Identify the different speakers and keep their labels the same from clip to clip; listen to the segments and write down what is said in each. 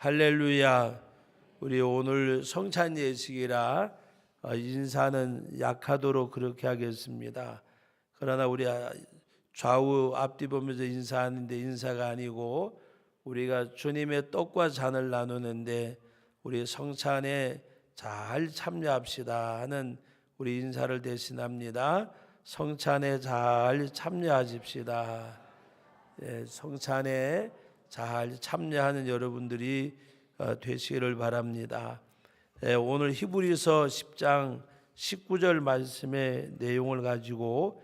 Speaker 1: 할렐루야. 우리 오늘 성찬 예식이라 인사는 약하도록 그렇게 하겠습니다. 그러나 우리 좌우 앞뒤 보면서 인사하는데 인사가 아니고 우리가 주님의 떡과 잔을 나누는데 우리 성찬에 잘 참여합시다 하는 우리 인사를 대신합니다. 성찬에 잘 참여하십시다. 성찬에 잘 참여하는 여러분들이 되시기를 바랍니다. 오늘 히브리서 10장 19절 말씀의 내용을 가지고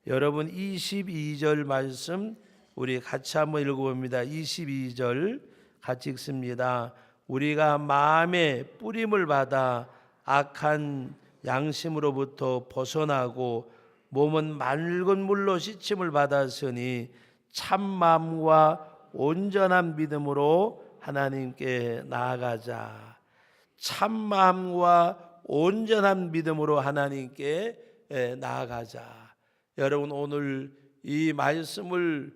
Speaker 1: 여러분 22절 말씀 우리 같이 한번 읽어봅니다. 22절 같이 읽습니다. 우리가 마음의 뿌림을 받아 악한 양심으로부터 벗어나고 몸은 맑은 물로 씻임을 받았으니 참 마음과 온전한 믿음으로 하나님께 나아가자. 참 마음과 온전한 믿음으로 하나님께 나아가자. 여러분 오늘 이 말씀을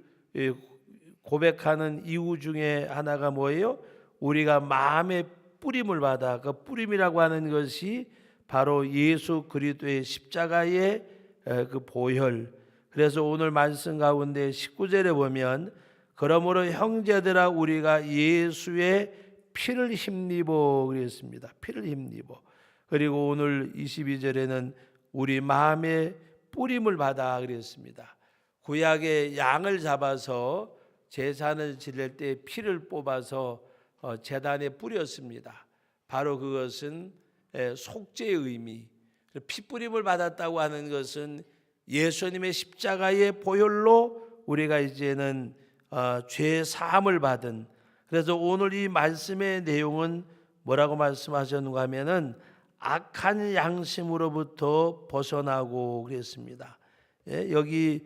Speaker 1: 고백하는 이유 중에 하나가 뭐예요? 우리가 마음의 뿌림을 받아, 그 뿌림이라고 하는 것이 바로 예수 그리스도의 십자가의 그 보혈. 그래서 오늘 말씀 가운데 19절에 보면 그러므로 형제들아 우리가 예수의 피를 힘입어 그랬습니다. 피를 힘입어. 그리고 오늘 22절에는 우리 마음의 뿌림을 받아 그랬습니다. 구약의 양을 잡아서 제사를 지낼 때 피를 뽑아서 제단에 뿌렸습니다. 바로 그것은 속죄의 의미. 피 뿌림을 받았다고 하는 것은 예수님의 십자가의 보혈로 우리가 이제는 죄 사함을 받은. 그래서 오늘 이 말씀의 내용은 뭐라고 말씀하셨는가 하면은 악한 양심으로부터 벗어나고 그랬습니다. 여기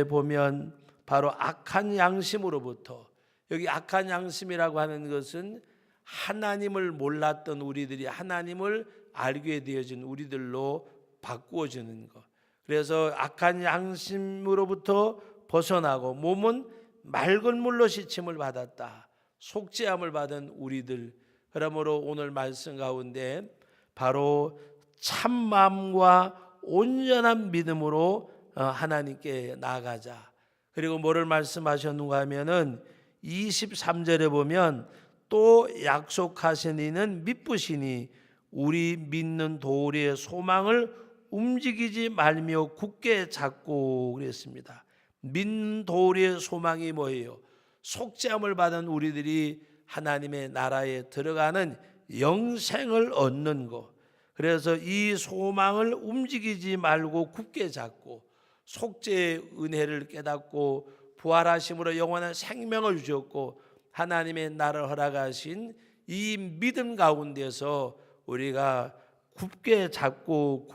Speaker 1: 보면 바로 악한 양심으로부터, 여기 악한 양심이라고 하는 것은 하나님을 몰랐던 우리들이 하나님을 알게 되어진 우리들로 바꾸어지는 것. 그래서 악한 양심으로부터 벗어나고 몸은 맑은 물로 씻임을 받았다. 속죄함을 받은 우리들. 그러므로 오늘 말씀 가운데 바로 참 마음과 온전한 믿음으로 하나님께 나아가자. 그리고 뭐를 말씀하셨는가 하면은 23절에 보면 또 약속하신 이는 미쁘시니 우리 믿는 도리의 소망을 움직이지 말며 굳게 잡고 그랬습니다. 믿는 도리의 소망이 뭐예요? 속죄함을 받은 우리들이 하나님의 나라에 들어가는 영생을 얻는 것. 그래서 이 소망을 움직이지 말고 굳게 잡고 속죄의 은혜를 깨닫고 부활하심으로 영원한 생명을 주셨고 하나님의 나라를 허락하신 이 믿음 가운데서 우리가 굳게 잡고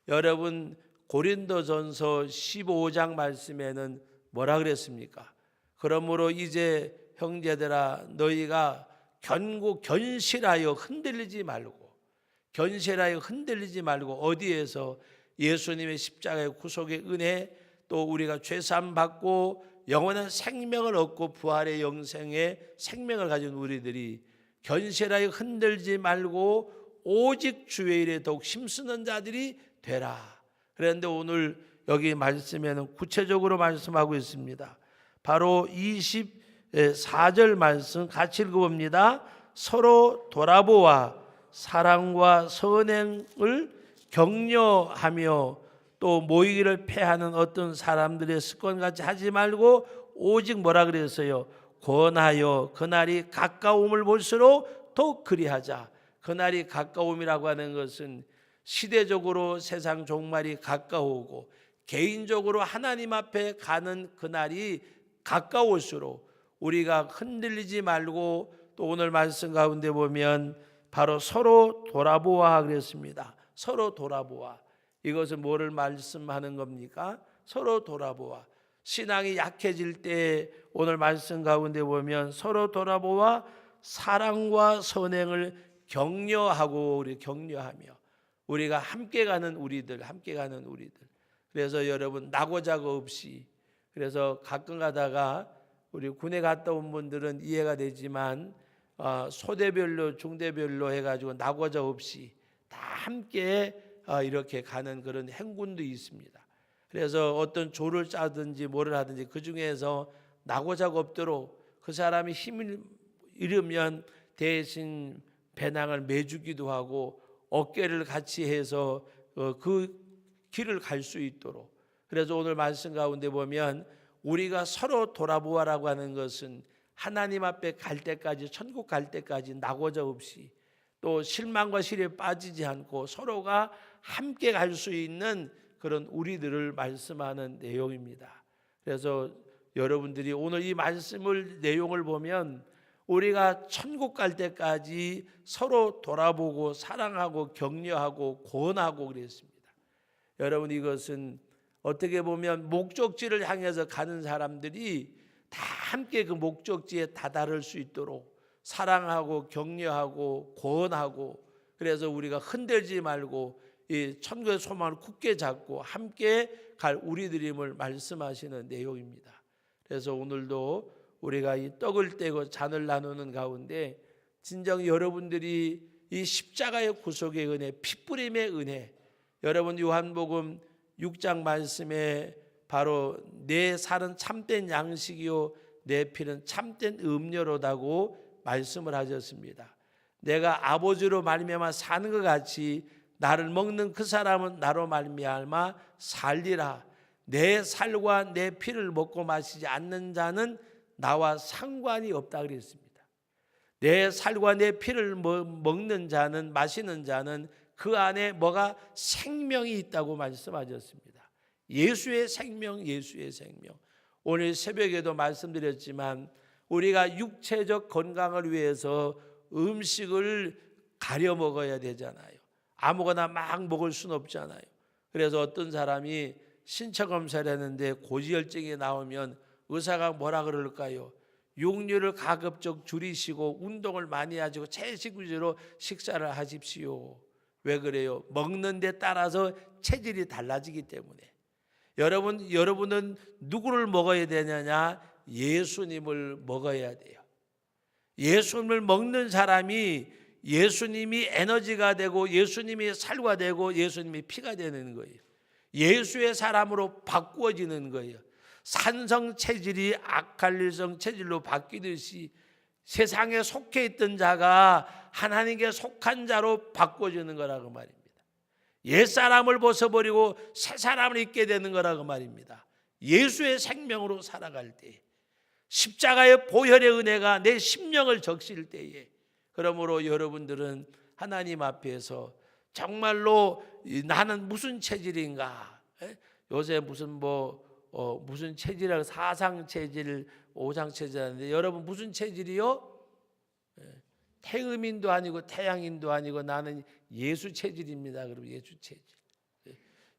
Speaker 1: 여러분 고린도전서 15장 말씀에는 뭐라 그랬습니까? 그러므로 이제 형제들아 너희가 견실하여 흔들리지 말고 어디에서 예수님의 십자가의 구속의 은혜 또 우리가 죄사함 받고 영원한 생명을 얻고 부활의 영생의 생명을 가진 우리들이 견실하여 흔들지 말고 오직 주의 일에 더욱 힘쓰는 자들이 되라. 그런데 오늘 여기 말씀에는 구체적으로 말씀하고 있습니다. 바로 24절 말씀 같이 읽어봅니다. 서로 돌아보아 사랑과 선행을 격려하며 또 모이기를 패하는 어떤 사람들의 습관같이 하지 말고 오직 뭐라 그랬어요? 권하여 그날이 가까움을 볼수록 더 그리하자. 그날이 가까움이라고 하는 것은 시대적으로 세상 종말이 가까우고 개인적으로 하나님 앞에 가는 그날이 가까울수록 우리가 흔들리지 말고 또 오늘 말씀 가운데 보면 바로 서로 돌아보아 그랬습니다. 서로 돌아보아. 이것은 뭐를 말씀하는 겁니까? 서로 돌아보아. 신앙이 약해질 때 오늘 말씀 가운데 보면 서로 돌아보아 사랑과 선행을 격려하고 격려하며 우리가 함께 가는 우리들. 그래서 여러분 낙오자가 없이, 그래서 가끔 가다가 우리 군에 갔다 온 분들은 이해가 되지만 소대별로 중대별로 해가지고 낙오자 없이 다 함께 이렇게 가는 그런 행군도 있습니다. 그래서 어떤 조를 짜든지 뭐를 하든지 그 중에서 낙오자가 없도록 그 사람이 힘을 잃으면 대신 배낭을 매주기도 하고 어깨를 같이 해서 그 길을 갈 수 있도록. 그래서 오늘 말씀 가운데 보면 우리가 서로 돌아보아라고 하는 것은 하나님 앞에 갈 때까지, 천국 갈 때까지 낙오자 없이 또 실망과 시련에 빠지지 않고 서로가 함께 갈 수 있는 그런 우리들을 말씀하는 내용입니다. 그래서 여러분들이 오늘 이 말씀을 내용을 보면 우리가 천국 갈 때까지 서로 돌아보고 사랑하고 격려하고 권하고 그랬습니다. 여러분, 이것은 어떻게 보면 목적지를 향해서 가는 사람들이 다 함께 그 목적지에 다다를 수 있도록 사랑하고 격려하고 권하고, 그래서 우리가 흔들지 말고 이 천국의 소망을 굳게 잡고 함께 갈 우리들임을 말씀하시는 내용입니다. 그래서 오늘도 우리가 이 떡을 떼고 잔을 나누는 가운데 진정 여러분들이 이 십자가의 구속의 은혜, 피뿌림의 은혜, 여러분 요한복음 6장 말씀에 바로 내 살은 참된 양식이요 내 피는 참된 음료로다고 말씀을 하셨습니다. 내가 아버지로 말미암아 사는 것 같이 나를 먹는 그 사람은 나로 말미암아 살리라. 내 살과 내 피를 먹고 마시지 않는 자는 나와 상관이 없다 그랬습니다. 내 살과 내 피를 먹는 자는, 마시는 자는 그 안에 뭐가 생명이 있다고 말씀하셨습니다. 예수의 생명, 예수의 생명. 오늘 새벽에도 말씀드렸지만 우리가 육체적 건강을 위해서 음식을 가려 먹어야 되잖아요. 아무거나 막 먹을 수는 없잖아요. 그래서 어떤 사람이 신체 검사를 했는데 고지혈증이 나오면 의사가 뭐라 그럴까요? 육류를 가급적 줄이시고 운동을 많이 하시고 채식 위주로 식사를 하십시오. 왜 그래요? 먹는 데 따라서 체질이 달라지기 때문에. 여러분은 누구를 먹어야 되느냐? 예수님을 먹어야 돼요. 예수님을 먹는 사람이 예수님이 에너지가 되고 예수님이 살과 되고 예수님이 피가 되는 거예요. 예수의 사람으로 바꾸어지는 거예요. 산성 체질이 악할릴성 체질로 바뀌듯이 세상에 속해 있던 자가 하나님께 속한 자로 바꿔주는 거라고 말입니다. 옛사람을 벗어버리고 새 사람을 입게 되는 거라고 말입니다. 예수의 생명으로 살아갈 때, 십자가의 보혈의 은혜가 내 심령을 적실 때에, 그러므로 여러분들은 하나님 앞에서 정말로 나는 무슨 체질인가? 요새 무슨 체질이라고 사상 체질, 오상 체질하는데 여러분 무슨 체질이요? 태음인도 아니고 태양인도 아니고 나는 예수 체질입니다. 그럼 예수 체질.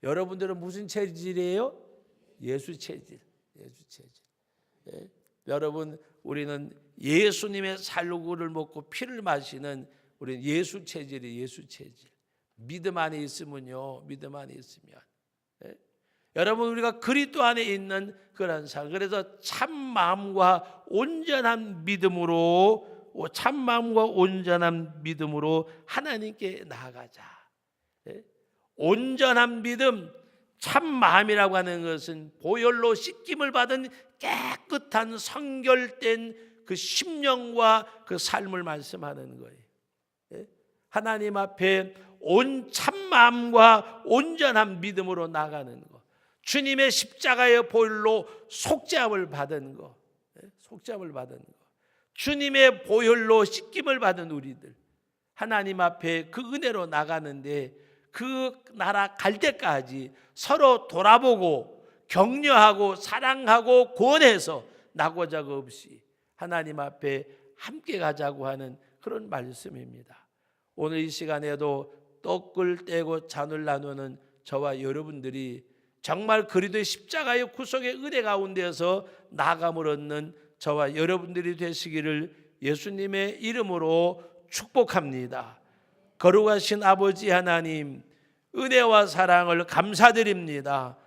Speaker 1: 여러분들은 무슨 체질이에요? 예수 체질. 예수 체질. 여러분, 우리는 예수님의 살구를 먹고 피를 마시는 우리는 예수 체질이에요. 예수 체질. 믿음 안에 있으면요. 믿음 안에 있으면. 여러분, 우리가 그리스도 안에 있는 그런 삶. 그래서 참 마음과 온전한 믿음으로 하나님께 나아가자. 온전한 믿음, 참 마음이라고 하는 것은 보혈로 씻김을 받은 깨끗한 성결된 그 심령과 그 삶을 말씀하는 거예요. 하나님 앞에 온 참 마음과 온전한 믿음으로 나가는 것. 주님의 십자가의 보혈로 속죄함을 받은 것. 속죄함을 받은 것. 주님의 보혈로 씻김을 받은 우리들, 하나님 앞에 그 은혜로 나가는데 그 나라 갈 때까지 서로 돌아보고 격려하고 사랑하고 권해서 낙오자가 없이 하나님 앞에 함께 가자고 하는 그런 말씀입니다. 오늘 이 시간에도 떡을 떼고 잔을 나누는 저와 여러분들이 정말 그리스도의 십자가의 구속의 은혜 가운데서 나감을 얻는 저와 여러분들이 되시기를 예수님의 이름으로 축복합니다. 거룩하신 아버지 하나님, 은혜와 사랑을 감사드립니다.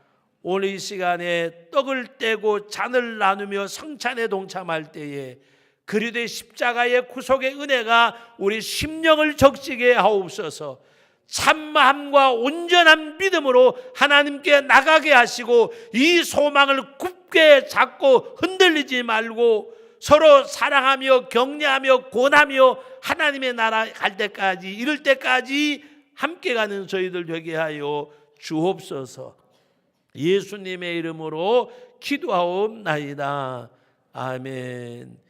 Speaker 1: 오늘 이 시간에 떡을 떼고 잔을 나누며 성찬에 동참할 때에 그리스도의 십자가의 구속의 은혜가 우리 심령을 적시게 하옵소서. 참마음과 온전한 믿음으로 하나님께 나가게 하시고 이 소망을 굳게 잡고 흔들리지 말고 서로 사랑하며 격려하며 권하며 하나님의 나라 갈 때까지 이를 때까지 함께 가는 저희들 되게 하여 주옵소서. 예수님의 이름으로 기도하옵나이다. 아멘.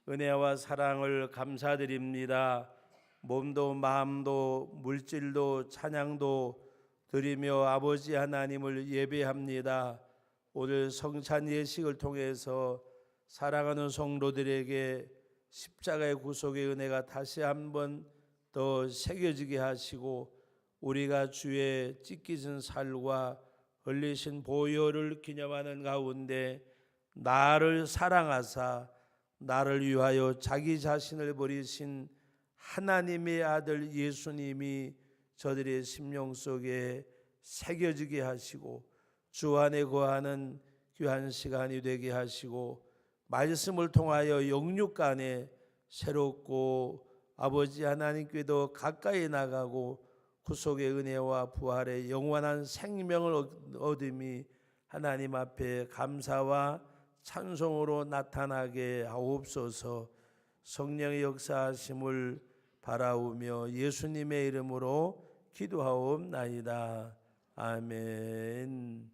Speaker 1: 은혜와 사랑을 감사드립니다. 몸도 마음도 물질도 찬양도 드리며 아버지 하나님을 예배합니다. 오늘 성찬 예식을 통해서 사랑하는 성도들에게 십자가의 구속의 은혜가 다시 한번 더 새겨지게 하시고 우리가 주의 찢기진 살과 흘리신 보혈을 기념하는 가운데 나를 사랑하사 나를 위하여 자기 자신을 버리신 하나님의 아들 예수님이 저들의 심령 속에 새겨지게 하시고 주 안에 거하는 귀한 시간이 되게 하시고 말씀을 통하여 영육 간에 새롭고 아버지 하나님께도 가까이 나가고 구속의 은혜와 부활의 영원한 생명을 얻음이 하나님 앞에 감사와 찬송으로 나타나게 하옵소서. 성령의 역사하심을 바라오며 예수님의 이름으로 기도하옵나이다. 아멘.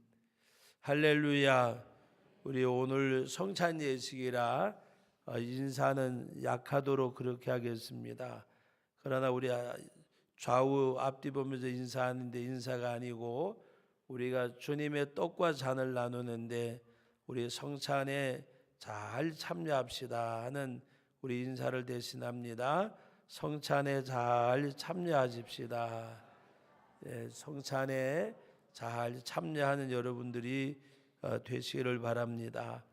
Speaker 1: 할렐루야. 우리 오늘 성찬 예식이라 인사는 약하도록 그렇게 하겠습니다. 그러나 우리 좌우 앞뒤 보면서 인사하는데 인사가 아니고 우리가 주님의 떡과 잔을 나누는데 우리 성찬에 잘 참여합시다 하는 우리 인사를 대신합니다. 성찬에 잘 참여하십시다. 성찬에 잘 참여하는 여러분들이 되시기를 바랍니다.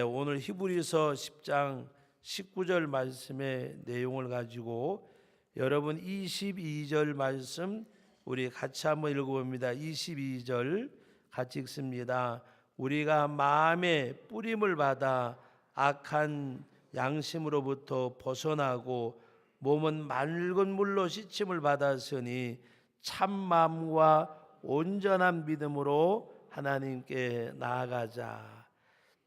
Speaker 1: 오늘 히브리서 10장 19절 말씀의 내용을 가지고 여러분 22절 말씀 우리 같이 한번 읽어봅니다. 22절 같이 읽습니다. 우리가 마음의 뿌림을 받아 악한 양심으로부터 벗어나고 몸은 맑은 물로 씻임을 받았으니 참 마음과 온전한 믿음으로 하나님께 나아가자.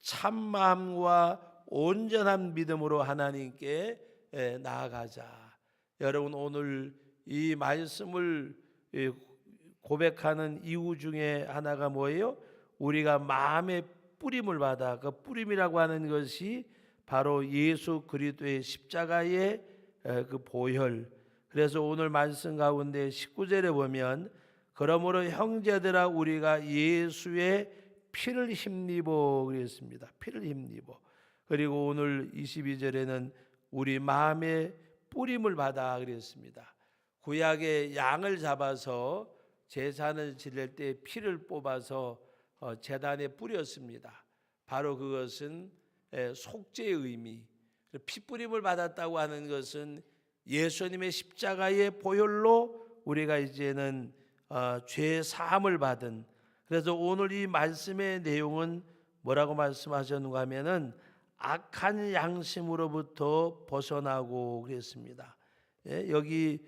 Speaker 1: 참 마음과 온전한 믿음으로 하나님께 나아가자. 여러분 오늘 이 말씀을 고백하는 이유 중에 하나가 뭐예요? 우리가 마음의 뿌림을 받아 그 뿌림이라고 하는 것이 바로 예수 그리스도의 십자가의 그 보혈. 그래서 오늘 말씀 가운데 19절에 보면 그러므로 형제들아 우리가 예수의 피를 힘입어 그랬습니다. 피를 힘입어. 그리고 오늘 22절에는 우리 마음의 뿌림을 받아 그랬습니다. 구약의 양을 잡아서 제사를 지낼 때 피를 뽑아서 제단에 뿌렸습니다. 바로 그것은 속죄의 의미. 피 뿌림을 받았다고 하는 것은 예수님의 십자가의 보혈로 우리가 이제는 죄 사함을 받은. 그래서 오늘 이 말씀의 내용은 뭐라고 말씀하셨는가 하면은 악한 양심으로부터 벗어나고 그랬습니다. 여기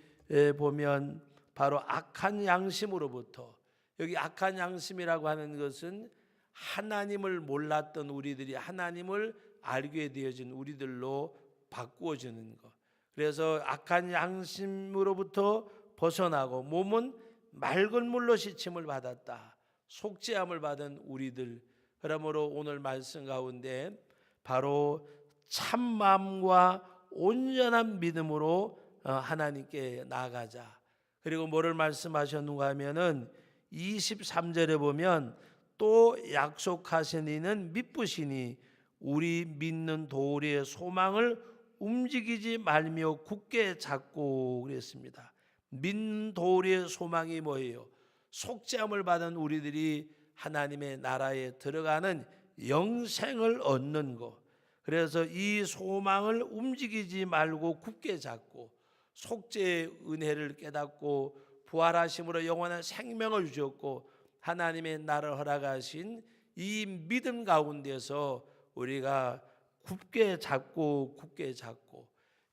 Speaker 1: 보면 바로 악한 양심으로부터, 여기 악한 양심이라고 하는 것은 하나님을 몰랐던 우리들이 하나님을 알게 되어진 우리들로 바꾸어지는 것. 그래서 악한 양심으로부터 벗어나고 몸은 맑은 물로 씻임을 받았다. 속죄함을 받은 우리들. 그러므로 오늘 말씀 가운데 바로 참 마음과 온전한 믿음으로 하나님께 나아가자. 그리고 뭐를 말씀하셨는가 하면은 23절에 보면 또 약속하신 이는 미쁘시니 우리 믿는 도리의 소망을 움직이지 말며 굳게 잡고 그랬습니다. 믿는 도리의 소망이 뭐예요? 속죄함을 받은 우리들이 하나님의 나라에 들어가는 영생을 얻는 것. 그래서 이 소망을 움직이지 말고 굳게 잡고 속죄의 은혜를 깨닫고 부활하심으로 영원한 생명을 주셨고 하나님의 나라를 허락하신 이 믿음 가운데서 우리가 굳게 잡고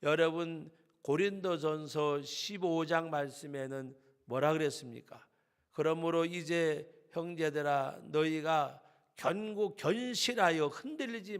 Speaker 1: 여러분 고린도전서 15장 말씀에는 뭐라 그랬습니까? 그러므로 이제 형제들아 너희가 견실하여 흔들리지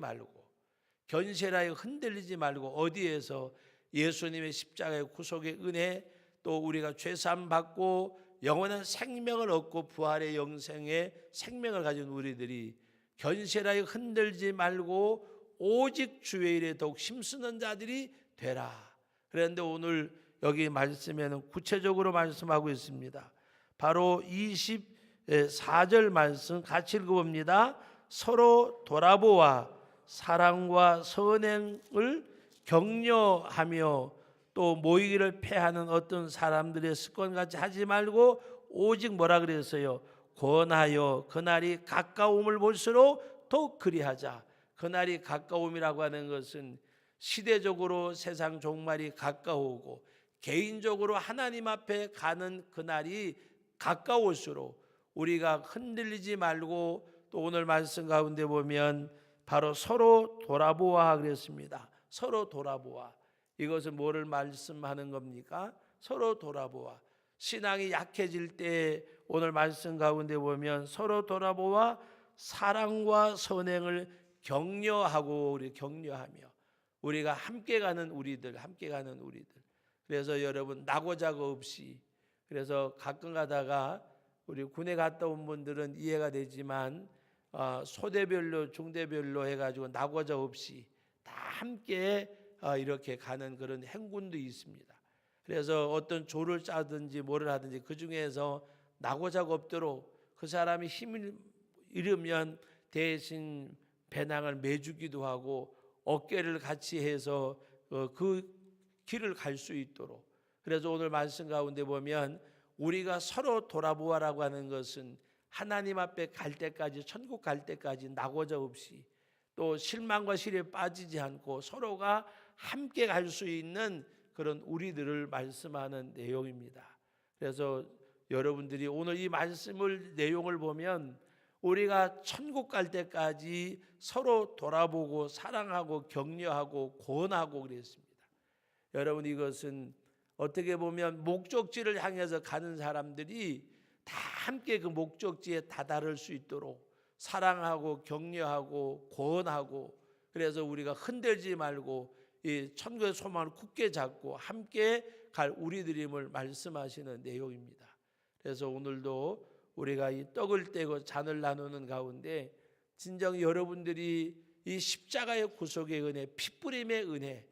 Speaker 1: 말고 어디에서 예수님의 십자가의 구속의 은혜 또 우리가 죄사함 받고 영원한 생명을 얻고 부활의 영생의 생명을 가진 우리들이 견실하여 흔들지 말고 오직 주의 일에 더욱 힘쓰는 자들이 되라. 그런데 오늘 여기 말씀에는 구체적으로 말씀하고 있습니다. 바로 24절 말씀 같이 읽어봅니다. 서로 돌아보아 사랑과 선행을 격려하며 또 모이기를 패하는 어떤 사람들의 습관같이 하지 말고 오직 뭐라 그랬어요? 권하여 그날이 가까움을 볼수록 더욱 그리하자. 그날이 가까움이라고 하는 것은 시대적으로 세상 종말이 가까우고 개인적으로 하나님 앞에 가는 그날이 가까울수록 우리가 흔들리지 말고 또 오늘 말씀 가운데 보면 바로 서로 돌아보아 그랬습니다. 서로 돌아보아. 이것은 뭐를 말씀하는 겁니까? 서로 돌아보아. 신앙이 약해질 때 오늘 말씀 가운데 보면 서로 돌아보아 사랑과 선행을 격려하고 우리 격려하며 우리가 함께 가는 우리들. 그래서 여러분 낙오자가 없이 그래서 가끔 가다가 우리 군에 갔다 온 분들은 이해가 되지만 소대별로 중대별로 해가지고 낙오자 없이 다 함께 이렇게 가는 그런 행군도 있습니다. 그래서 어떤 조를 짜든지 뭐를 하든지 그 중에서 낙오자가 없도록 그 사람이 힘을 잃으면 대신 배낭을 매주기도 하고 어깨를 같이 해서 그 길을 갈 수 있도록. 그래서 오늘 말씀 가운데 보면 우리가 서로 돌아보아라고 하는 것은 하나님 앞에 갈 때까지 천국 갈 때까지 낙오자 없이 또 실망과 시련에 빠지지 않고 서로가 함께 갈 수 있는 그런 우리들을 말씀하는 내용입니다. 그래서 여러분들이 오늘 이 말씀을 내용을 보면 우리가 천국 갈 때까지 서로 돌아보고 사랑하고 격려하고 권하고 그랬습니다. 여러분 이것은 어떻게 보면 목적지를 향해서 가는 사람들이 다 함께 그 목적지에 다다를 수 있도록 사랑하고 격려하고 권하고 그래서 우리가 흔들지 말고 이 천국의 소망을 굳게 잡고 함께 갈 우리들임을 말씀하시는 내용입니다. 그래서 오늘도 우리가 이 떡을 떼고 잔을 나누는 가운데 진정 여러분들이 이 십자가의 구속의 은혜, 피뿌림의 은혜,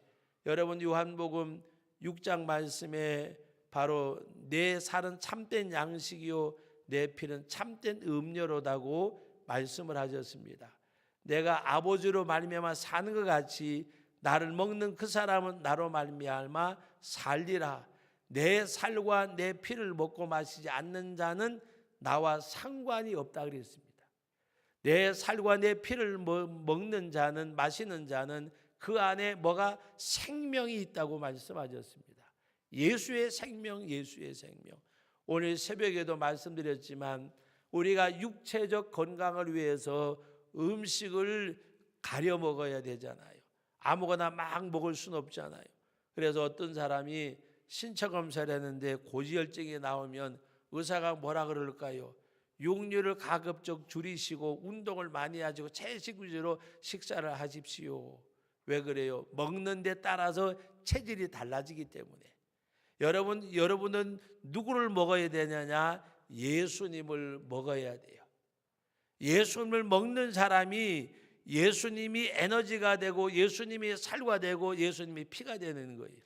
Speaker 1: 여러분 요한복음 6장 말씀에 바로 내 살은 참된 양식이요 내 피는 참된 음료로다고 말씀을 하셨습니다. 내가 아버지로 말미암아 사는 것 같이 나를 먹는 그 사람은 나로 말미암아 살리라. 내 살과 내 피를 먹고 마시지 않는 자는 나와 상관이 없다 그랬습니다. 내 살과 내 피를 먹는 자는 마시는 자는 그 안에 뭐가 생명이 있다고 말씀하셨습니다. 예수의 생명, 예수의 생명. 오늘 새벽에도 말씀드렸지만 우리가 육체적 건강을 위해서 음식을 가려 먹어야 되잖아요. 아무거나 막 먹을 수는 없잖아요. 그래서 어떤 사람이 신체 검사를 했는데 고지혈증이 나오면 의사가 뭐라 그럴까요? 육류를 가급적 줄이시고 운동을 많이 하시고 채식 위주로 식사를 하십시오. 왜 그래요? 먹는 데 따라서 체질이 달라지기 때문에. 여러분은 누구를 먹어야 되느냐? 예수님을 먹어야 돼요. 예수님을 먹는 사람이 예수님이 에너지가 되고 예수님이 살과 되고 예수님이 피가 되는 거예요.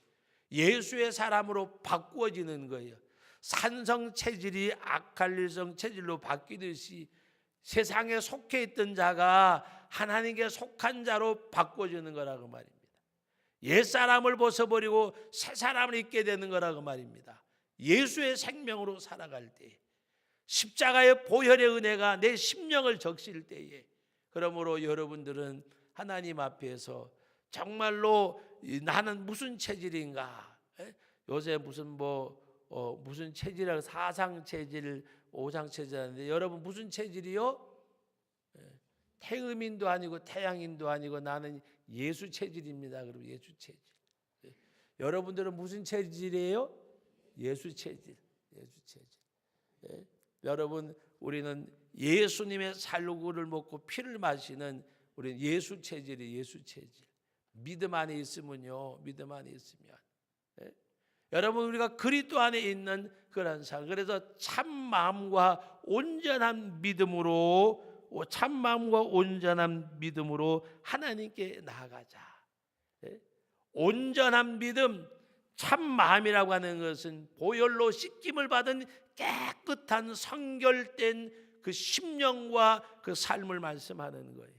Speaker 1: 예수의 사람으로 바꾸어지는 거예요. 산성 체질이 악할릴성 체질로 바뀌듯이 세상에 속해 있던 자가 하나님께 속한 자로 바꿔주는 거라고 말입니다. 옛사람을 벗어버리고 새사람을 입게 되는 거라고 말입니다. 예수의 생명으로 살아갈 때 십자가의 보혈의 은혜가 내 심령을 적실 때에 그러므로 여러분들은 하나님 앞에서 정말로 나는 무슨 체질인가? 요새 무슨 체질이라고 사상 체질, 오상 체질하는데 여러분 무슨 체질이요? 태음인도 아니고 태양인도 아니고 나는 예수 체질입니다. 그럼 예수 체질. 여러분들은 무슨 체질이에요? 예수 체질. 예수 체질. 여러분 우리는 예수님의 살구를 먹고 피를 마시는 우리 예수 체질이 예수 체질. 믿음 안에 있으면요. 믿음 안에 있으면. 여러분 우리가 그리스도 안에 있는 그런 삶. 그래서 참 마음과 온전한 믿음으로 참 마음과 온전한 믿음으로 하나님께 나아가자. 온전한 믿음, 참 마음이라고 하는 것은 보혈로 씻김을 받은 깨끗한 성결된 그 심령과 그 삶을 말씀하는 거예요.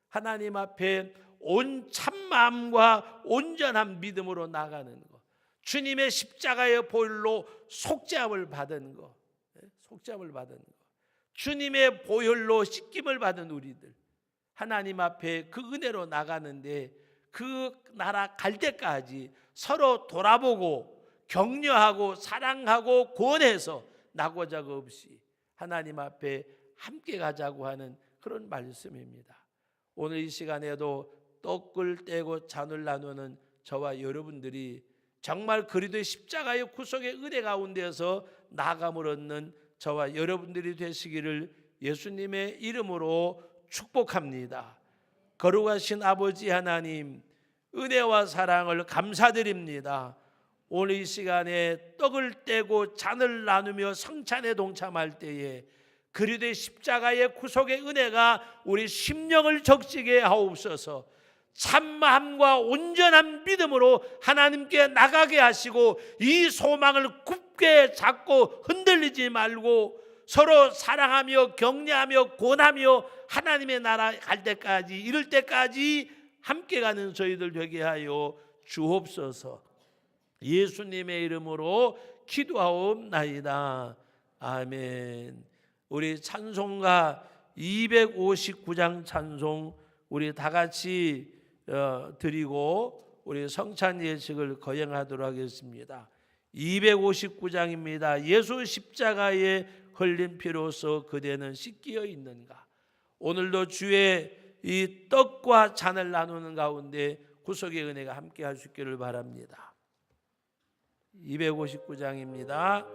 Speaker 1: 하나님 앞에 온 참마음과 온전한 믿음으로 나가는 것, 주님의 십자가의 보혈로 속죄함을 받은 것, 속죄함을 받은 것, 주님의 보혈로 씻김을 받은 우리들, 하나님 앞에 그 은혜로 나가는데 그 나라 갈 때까지 서로 돌아보고 격려하고 사랑하고 권해서 낙오자가 없이 하나님 앞에 함께 가자고 하는 그런 말씀입니다. 오늘 이 시간에도 떡을 떼고 잔을 나누는 저와 여러분들이 정말 그리스도의 십자가의 구속의 은혜 가운데서 나감을 얻는 저와 여러분들이 되시기를 예수님의 이름으로 축복합니다. 거룩하신 아버지 하나님, 은혜와 사랑을 감사드립니다. 오늘 이 시간에 떡을 떼고 잔을 나누며 성찬에 동참할 때에 그리스도의 십자가의 구속의 은혜가 우리 심령을 적시게 하옵소서. 참마음과 온전한 믿음으로 하나님께 나가게 하시고 이 소망을 굳게 잡고 흔들리지 말고 서로 사랑하며 격려하며 권하며 하나님의 나라 갈 때까지 이를 때까지 함께 가는 저희들 되게 하여 주옵소서. 예수님의 이름으로 기도하옵나이다. 아멘. 우리 찬송가 259장 찬송 우리 다 같이 드리고 우리 성찬 예식을 거행하도록 하겠습니다. 259장입니다. 예수 십자가에 흘린 피로써 그대는 씻기어 있는가. 오늘도 주의 이 떡과 잔을 나누는 가운데 구속의 은혜가 함께 할 수 있기를 바랍니다. 259장입니다.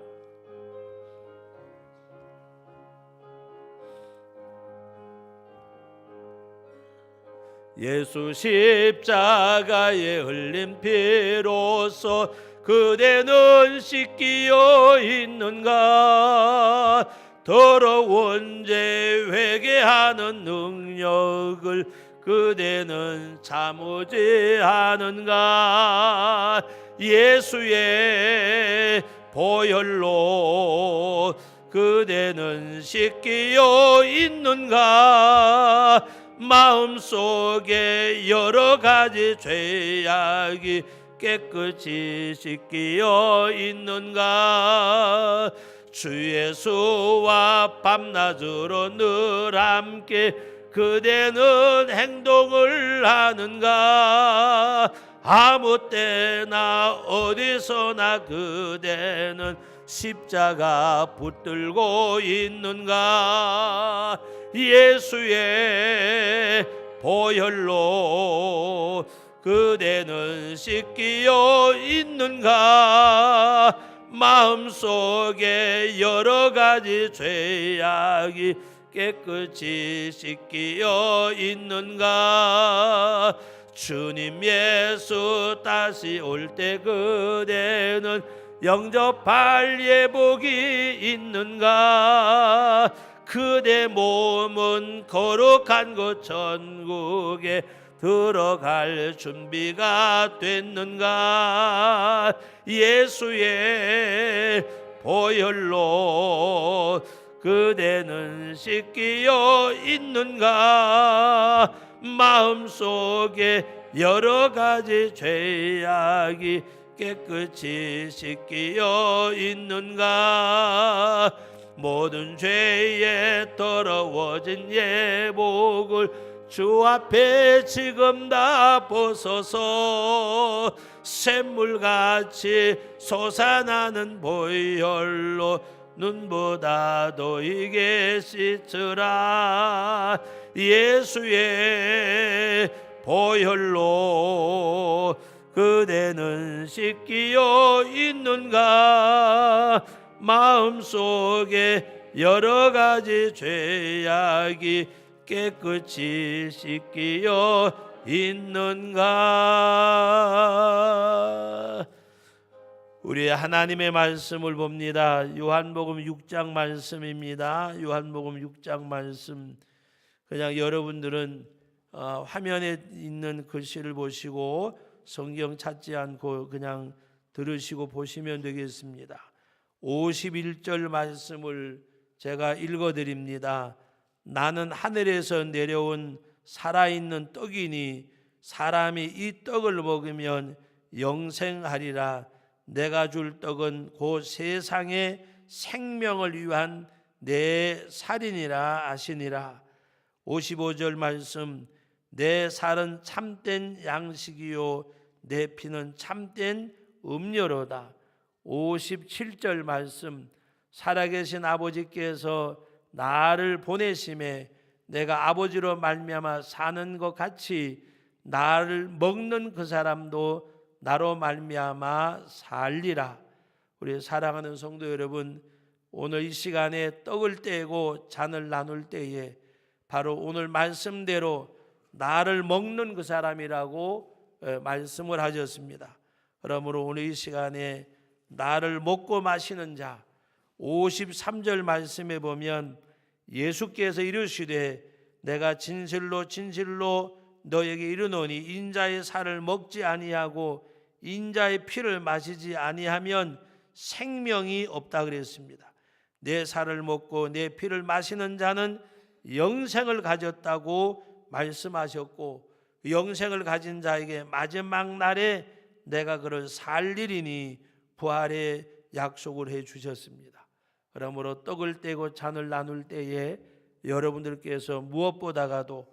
Speaker 1: 예수 십자가에 흘린 피로써 그대는 씻기어 있는가. 더러운 죄 회개하는 능력을 그대는 참으지 않은가. 예수의 보혈로 그대는 씻기어 있는가. 마음속에 여러 가지 죄악이 깨끗이 씻기어 있는가. 주 예수와 밤낮으로 늘 함께 그대는 행동을 하는가. 아무 때나 어디서나 그대는 십자가 붙들고 있는가. 예수의 보혈로 그대는 씻기어 있는가. 마음속에 여러 가지 죄악이 깨끗이 씻기어 있는가. 주님 예수 다시 올 때 그대는 영접할 예복이 있는가. 그대 몸은 거룩한 곳 천국에 들어갈 준비가 됐는가. 예수의 보혈로 그대는 씻기어 있는가. 마음속에 여러 가지 죄악이 깨끗이 씻기어 있는가. 모든 죄에 더러워진 예복을 주 앞에 지금 다 벗어서 샘물같이 솟아나는 보혈로 눈보다 도이게 씻으라. 예수의 보혈로 그대는 씻기어 있는가. 마음속에 여러 가지 죄악이 깨끗이 씻기어 있는가. 우리 우리 하나님의 말씀을 봅니다. 요한복음 6장 말씀입니다. 요한복음 6장 말씀. 그냥 여러분들은 화면에 있는 글씨를 보시고 성경 찾지 않고 그냥 들으시고 보시면 되겠습니다. 51절 말씀을 제가 읽어드립니다. 나는 하늘에서 내려온 살아있는 떡이니 사람이 이 떡을 먹으면 영생하리라. 내가 줄 떡은 곧 세상의 생명을 위한 내 살이니라 하시니라. 55절 말씀. 내 살은 참된 양식이요 내 피는 참된 음료로다. 57절 말씀. 살아계신 아버지께서 나를 보내심에 내가 아버지로 말미암아 사는 것 같이 나를 먹는 그 사람도 나로 말미암아 살리라. 우리 사랑하는 성도 여러분, 오늘 이 시간에 떡을 떼고 잔을 나눌 때에 바로 오늘 말씀대로 나를 먹는 그 사람이라고 말씀을 하셨습니다. 그러므로 오늘 이 시간에 나를 먹고 마시는 자, 53절 말씀에 보면 예수께서 이르시되 내가 진실로 진실로 너에게 이르노니 인자의 살을 먹지 아니하고 인자의 피를 마시지 아니하면 생명이 없다 그랬습니다. 내 살을 먹고 내 피를 마시는 자는 영생을 가졌다고 말씀하셨고, 영생을 가진 자에게 마지막 날에 내가 그를 살리리니 부활의 약속을 해 주셨습니다. 그러므로 떡을 떼고 잔을 나눌 때에 여러분들께서 무엇보다가도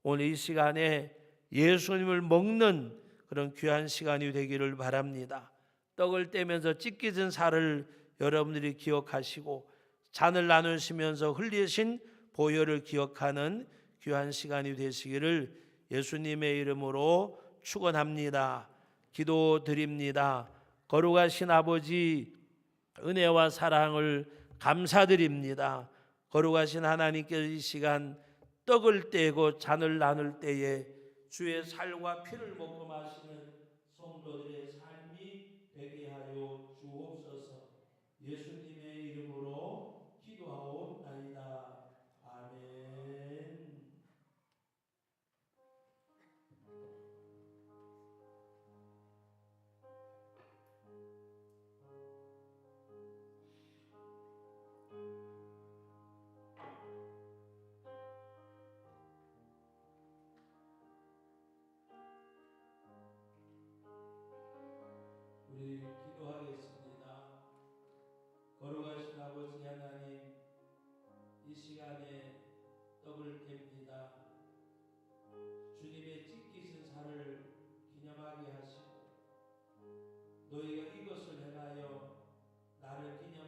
Speaker 1: 오늘 이 시간에 예수님을 먹는 그런 귀한 시간이 되기를 바랍니다. 떡을 떼면서 찢겨진 살을 여러분들이 기억하시고 잔을 나누시면서 흘리신 보혈을 기억하는 귀한 시간이 되시기를 예수님의 이름으로 축원합니다. 기도드립니다. 거룩하신 아버지, 은혜와 사랑을 감사드립니다. 거룩하신 하나님께서 이 시간 떡을 떼고 잔을 나눌 때에 주의 살과 피를 먹고 마시는 성도들의 삶이 되게 하여 주옵소서. 예수님의 이름으로 기도하옵나이다. 아멘. 우리 기도하겠습니다. 거룩하신 아버지 하나님, 이 시간에 떡을 댑니다. 주님의 찢기신 살을 기념하게 하시고 너희가 이것을 행하여 나를 기념하게